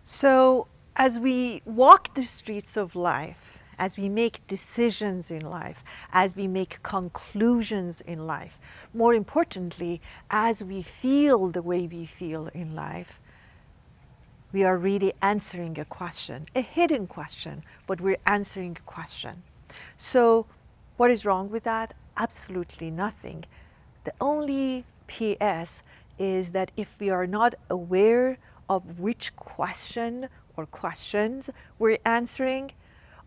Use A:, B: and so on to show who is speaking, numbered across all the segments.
A: So, as we walk the streets of life, as we make decisions in life, as we make conclusions in life, more importantly, as we feel the way we feel in life, we are really answering a question, a hidden question, but we're answering a question. So, what is wrong with that? Absolutely nothing. The only PS is that if we are not aware of which question or questions we're answering,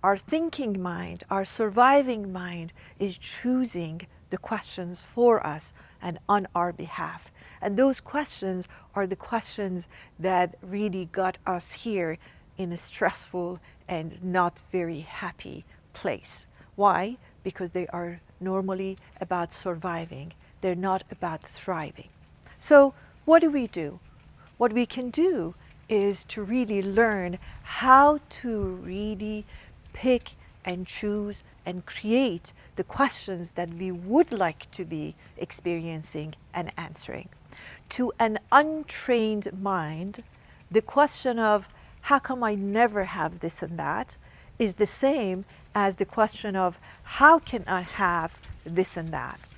A: our thinking mind, our surviving mind is choosing the questions for us and on our behalf. And those questions are the questions that really got us here in a stressful and not very happy place. Why? Because they are normally about surviving. They're not about thriving. So what do? What we can do is to really learn how to really pick and choose and create the questions that we would like to be experiencing and answering. To an untrained mind, the question of how come I never have this and that is the same as the question of how can I have this and that.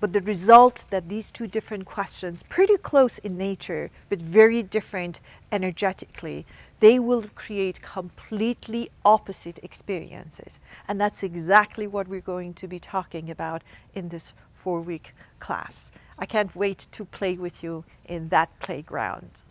A: But the result that these two different questions, pretty close in nature, but very different energetically, they will create completely opposite experiences. And that's exactly what we're going to be talking about in this 4-week class. I can't wait to play with you in that playground.